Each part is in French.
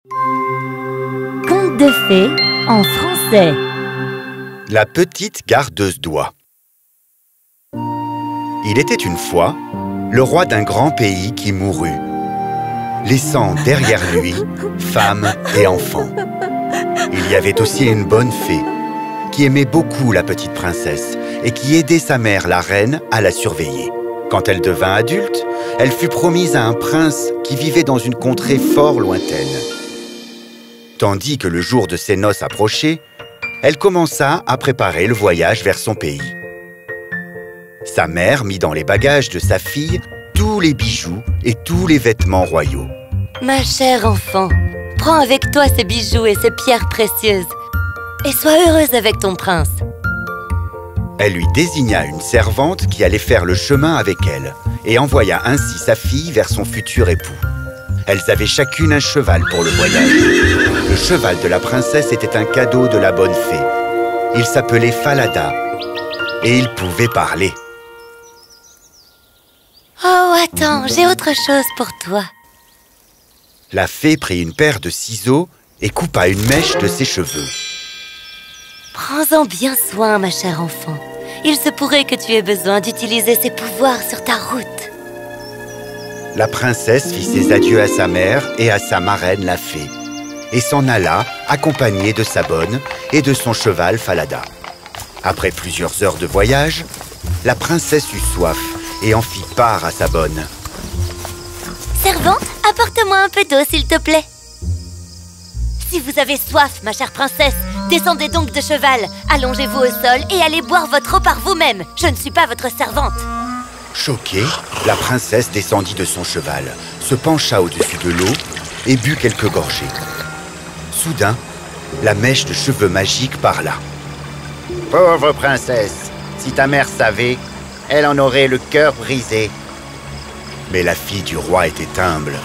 Conte de fées en français. La petite gardeuse d'oies. Il était une fois le roi d'un grand pays qui mourut, laissant derrière lui femmes et enfants. Il y avait aussi une bonne fée qui aimait beaucoup la petite princesse et qui aidait sa mère, la reine, à la surveiller. Quand elle devint adulte, elle fut promise à un prince qui vivait dans une contrée fort lointaine. Tandis que le jour de ses noces approchait, elle commença à préparer le voyage vers son pays. Sa mère mit dans les bagages de sa fille tous les bijoux et tous les vêtements royaux. Ma chère enfant, prends avec toi ces bijoux et ces pierres précieuses et sois heureuse avec ton prince. Elle lui désigna une servante qui allait faire le chemin avec elle et envoya ainsi sa fille vers son futur époux. Elles avaient chacune un cheval pour le voyage. Le cheval de la princesse était un cadeau de la bonne fée. Il s'appelait Falada et il pouvait parler. Oh, attends, j'ai autre chose pour toi. La fée prit une paire de ciseaux et coupa une mèche de ses cheveux. Prends-en bien soin, ma chère enfant. Il se pourrait que tu aies besoin d'utiliser ses pouvoirs sur ta route. La princesse fit ses adieux à sa mère et à sa marraine, la fée, et s'en alla accompagnée de sa bonne et de son cheval Falada. Après plusieurs heures de voyage, la princesse eut soif et en fit part à sa bonne. Servante, apporte-moi un peu d'eau, s'il te plaît. Si vous avez soif, ma chère princesse, descendez donc de cheval, allongez-vous au sol et allez boire votre eau par vous-même. Je ne suis pas votre servante. Choquée, la princesse descendit de son cheval, se pencha au-dessus de l'eau et but quelques gorgées. Soudain, la mèche de cheveux magiques parla. « Pauvre princesse, si ta mère savait, elle en aurait le cœur brisé. » Mais la fille du roi était humble.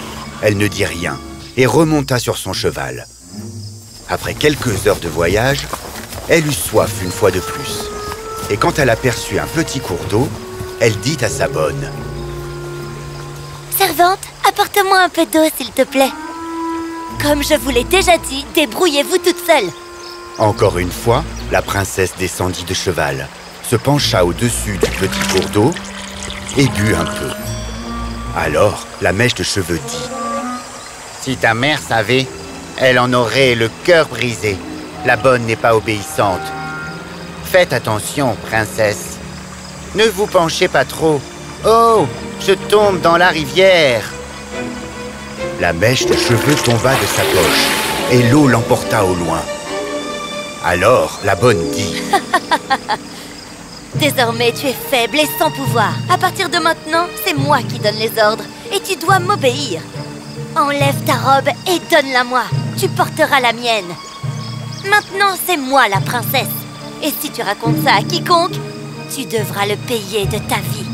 Elle ne dit rien et remonta sur son cheval. Après quelques heures de voyage, elle eut soif une fois de plus. Et quand elle aperçut un petit cours d'eau, elle dit à sa bonne. « Servante, apporte-moi un peu d'eau, s'il te plaît. Comme je vous l'ai déjà dit, débrouillez-vous toute seule. » Encore une fois, la princesse descendit de cheval, se pencha au-dessus du petit cours d'eau et but un peu. Alors, la mèche de cheveux dit. « Si ta mère savait, elle en aurait le cœur brisé. La bonne n'est pas obéissante. Faites attention, princesse. Ne vous penchez pas trop. Oh, je tombe dans la rivière. » La mèche de cheveux tomba de sa poche et l'eau l'emporta au loin. Alors, la bonne dit. Désormais, tu es faible et sans pouvoir. À partir de maintenant, c'est moi qui donne les ordres et tu dois m'obéir. Enlève ta robe et donne-la-moi. Tu porteras la mienne. Maintenant, c'est moi la princesse. Et si tu racontes ça à quiconque, tu devras le payer de ta vie.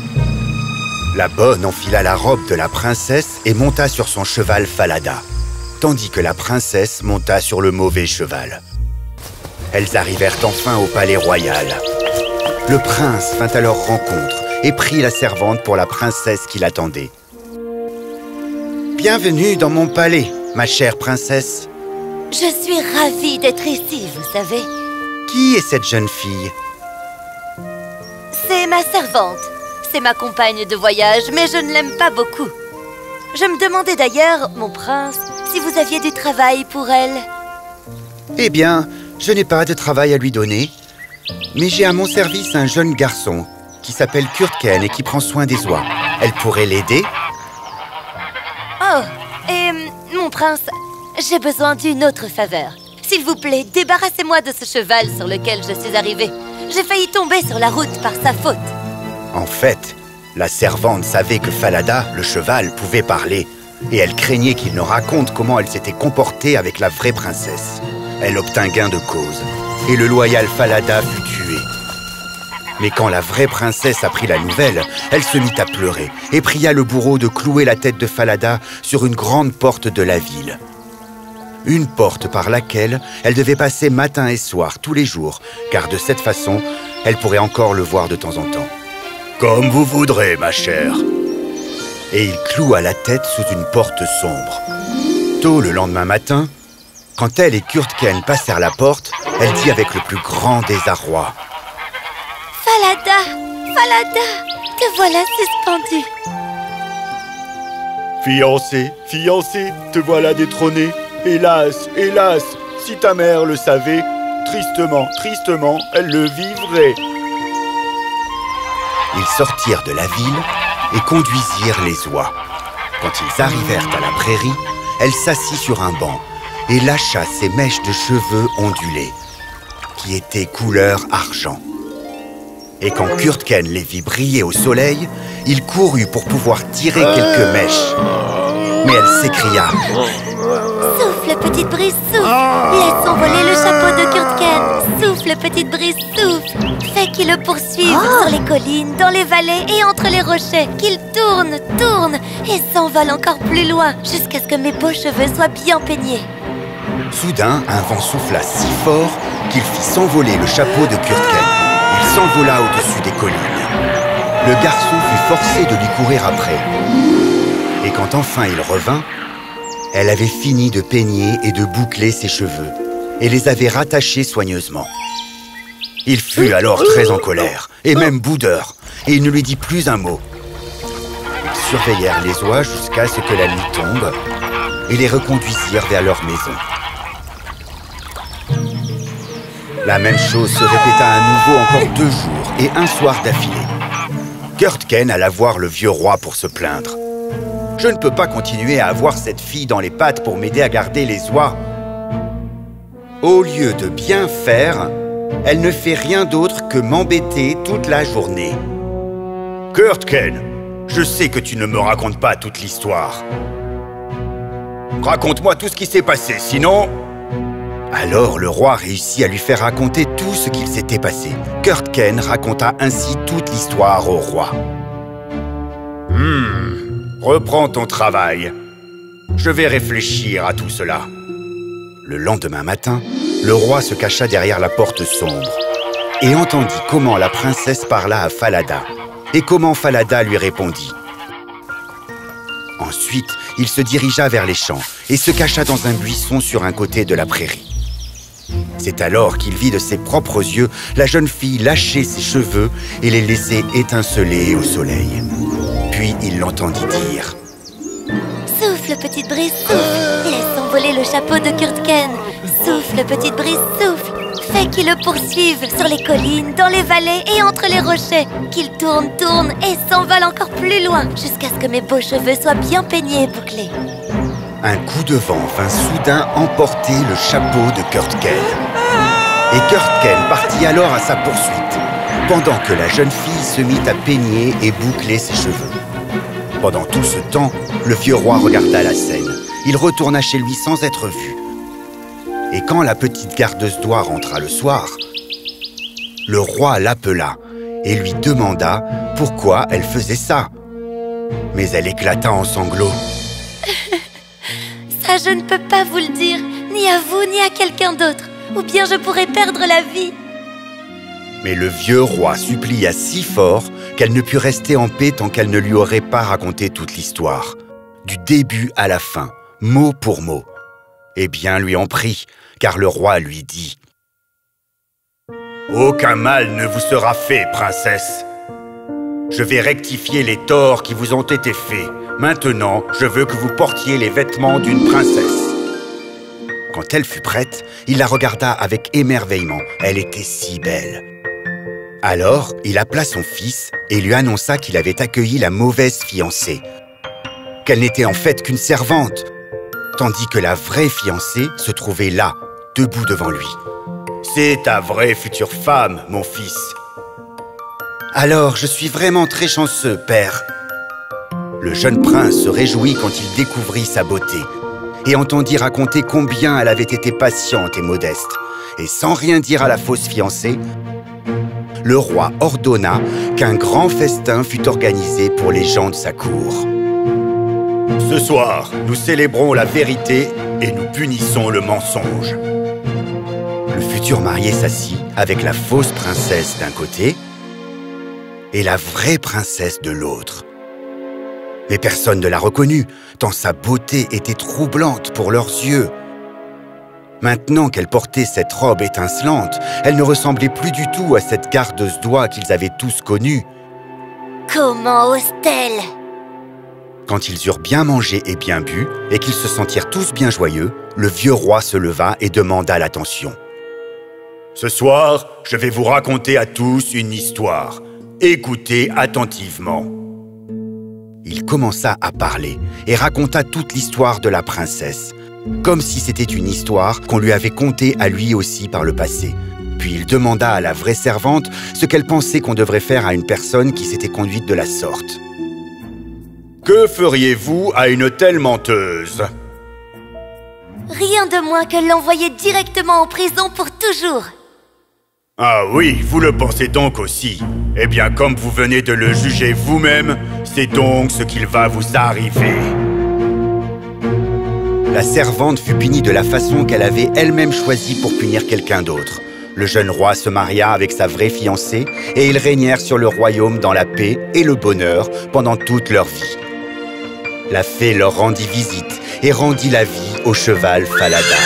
La bonne enfila la robe de la princesse et monta sur son cheval Falada, tandis que la princesse monta sur le mauvais cheval. Elles arrivèrent enfin au palais royal. Le prince vint à leur rencontre et prit la servante pour la princesse qui l'attendait. « Bienvenue dans mon palais, ma chère princesse. » Je suis ravie d'être ici, vous savez. Qui est cette jeune fille? C'est ma servante. C'est ma compagne de voyage, mais je ne l'aime pas beaucoup. Je me demandais d'ailleurs, mon prince, si vous aviez du travail pour elle. Eh bien, je n'ai pas de travail à lui donner, mais j'ai à mon service un jeune garçon qui s'appelle Kurtken et qui prend soin des oies. Elle pourrait l'aider? Oh, et mon prince, j'ai besoin d'une autre faveur. S'il vous plaît, débarrassez-moi de ce cheval sur lequel je suis arrivée. J'ai failli tomber sur la route par sa faute. En fait, la servante savait que Falada, le cheval, pouvait parler, et elle craignait qu'il ne raconte comment elle s'était comportée avec la vraie princesse. Elle obtint gain de cause, et le loyal Falada fut tué. Mais quand la vraie princesse apprit la nouvelle, elle se mit à pleurer et pria le bourreau de clouer la tête de Falada sur une grande porte de la ville. Une porte par laquelle elle devait passer matin et soir tous les jours, car de cette façon, elle pourrait encore le voir de temps en temps. « Comme vous voudrez, ma chère. » Et il cloua la tête sous une porte sombre. Tôt le lendemain matin, Quand elle et Kurtken passèrent la porte, elle dit avec le plus grand désarroi: « Falada, Falada, te voilà suspendu. » « Fiancé, fiancé, te voilà détrôné. Hélas, hélas, si ta mère le savait, tristement, tristement, elle le vivrait. » Ils sortirent de la ville et conduisirent les oies. Quand ils arrivèrent à la prairie, elle s'assit sur un banc et lâcha ses mèches de cheveux ondulés, qui étaient couleur argent. Et quand Kurtken les vit briller au soleil, il courut pour pouvoir tirer quelques mèches. Mais elle s'écria: « Souffle, petite brise, souffle. Laisse s'envoler le chapeau de Kurtken. Souffle, petite brise, souffle. Fais qu'il le poursuive sur les collines, dans les vallées et entre les rochers. Qu'il tourne, tourne et s'envole encore plus loin jusqu'à ce que mes beaux cheveux soient bien peignés. » Soudain, un vent souffla si fort qu'il fit s'envoler le chapeau de Kurtken. Il s'envola au-dessus des collines. Le garçon fut forcé de lui courir après. Et quand enfin il revint, elle avait fini de peigner et de boucler ses cheveux et les avait rattachés soigneusement. Il fut alors très en colère et même boudeur, et il ne lui dit plus un mot. Ils surveillèrent les oies jusqu'à ce que la nuit tombe et les reconduisirent vers leur maison. La même chose se répéta à nouveau encore 2 jours et un soir d'affilée. Kurtken alla voir le vieux roi pour se plaindre. « Je ne peux pas continuer à avoir cette fille dans les pattes pour m'aider à garder les oies. Au lieu de bien faire, elle ne fait rien d'autre que m'embêter toute la journée. »« Kurtken, je sais que tu ne me racontes pas toute l'histoire. Raconte-moi tout ce qui s'est passé, sinon... » Alors le roi réussit à lui faire raconter tout ce qu'il s'était passé. Kurtken raconta ainsi toute l'histoire au roi. « Reprends ton travail. Je vais réfléchir à tout cela. » Le lendemain matin, le roi se cacha derrière la porte sombre et entendit comment la princesse parla à Falada et comment Falada lui répondit. Ensuite, il se dirigea vers les champs et se cacha dans un buisson sur un côté de la prairie. C'est alors qu'il vit de ses propres yeux la jeune fille lâcher ses cheveux et les laisser étinceler au soleil. Puis il l'entendit dire: « Souffle, petite brise, souffle. Laisse s'envoler le chapeau de Kurtken. Souffle, petite brise, souffle. Fais qu'il le poursuive sur les collines, dans les vallées et entre les rochers. Qu'il tourne, tourne et s'envole encore plus loin jusqu'à ce que mes beaux cheveux soient bien peignés et bouclés. » Un coup de vent vint soudain emporter le chapeau de Kurtken. Et Kurtken partit alors à sa poursuite, pendant que la jeune fille se mit à peigner et boucler ses cheveux. Pendant tout ce temps, le vieux roi regarda la scène. Il retourna chez lui sans être vu. Et quand la petite gardeuse d'oie rentra le soir, le roi l'appela et lui demanda pourquoi elle faisait ça. Mais elle éclata en sanglots. Ça, je ne peux pas vous le dire, ni à vous, ni à quelqu'un d'autre. Ou bien je pourrais perdre la vie. Mais le vieux roi supplia si fort qu'elle ne put rester en paix tant qu'elle ne lui aurait pas raconté toute l'histoire, du début à la fin, mot pour mot. Eh bien, lui en prie, car le roi lui dit: « Aucun mal ne vous sera fait, princesse. Je vais rectifier les torts qui vous ont été faits. Maintenant, je veux que vous portiez les vêtements d'une princesse. » Quand elle fut prête, il la regarda avec émerveillement. Elle était si belle. Alors, il appela son fils et lui annonça qu'il avait accueilli la mauvaise fiancée, qu'elle n'était en fait qu'une servante, tandis que la vraie fiancée se trouvait là, debout devant lui. « C'est ta vraie future femme, mon fils. »« Alors, je suis vraiment très chanceux, père. » Le jeune prince se réjouit quand il découvrit sa beauté et entendit raconter combien elle avait été patiente et modeste. Et sans rien dire à la fausse fiancée, le roi ordonna qu'un grand festin fût organisé pour les gens de sa cour. « Ce soir, nous célébrons la vérité et nous punissons le mensonge. » Le futur marié s'assit avec la fausse princesse d'un côté et la vraie princesse de l'autre. Mais personne ne la reconnut, tant sa beauté était troublante pour leurs yeux. Maintenant qu'elle portait cette robe étincelante, elle ne ressemblait plus du tout à cette gardeuse d'oie qu'ils avaient tous connue. Comment ose-t-elle? Quand ils eurent bien mangé et bien bu, et qu'ils se sentirent tous bien joyeux, le vieux roi se leva et demanda l'attention. « Ce soir, je vais vous raconter à tous une histoire. Écoutez attentivement. » Il commença à parler et raconta toute l'histoire de la princesse, comme si c'était une histoire qu'on lui avait contée à lui aussi par le passé. Puis il demanda à la vraie servante ce qu'elle pensait qu'on devrait faire à une personne qui s'était conduite de la sorte. « Que feriez-vous à une telle menteuse ?» Rien de moins que l'envoyer directement en prison pour toujours. Ah oui, vous le pensez donc aussi. Eh bien, comme vous venez de le juger vous-même, c'est donc ce qu'il va vous arriver. La servante fut punie de la façon qu'elle avait elle-même choisie pour punir quelqu'un d'autre. Le jeune roi se maria avec sa vraie fiancée et ils régnèrent sur le royaume dans la paix et le bonheur pendant toute leur vie. La fée leur rendit visite et rendit la vie au cheval Falada.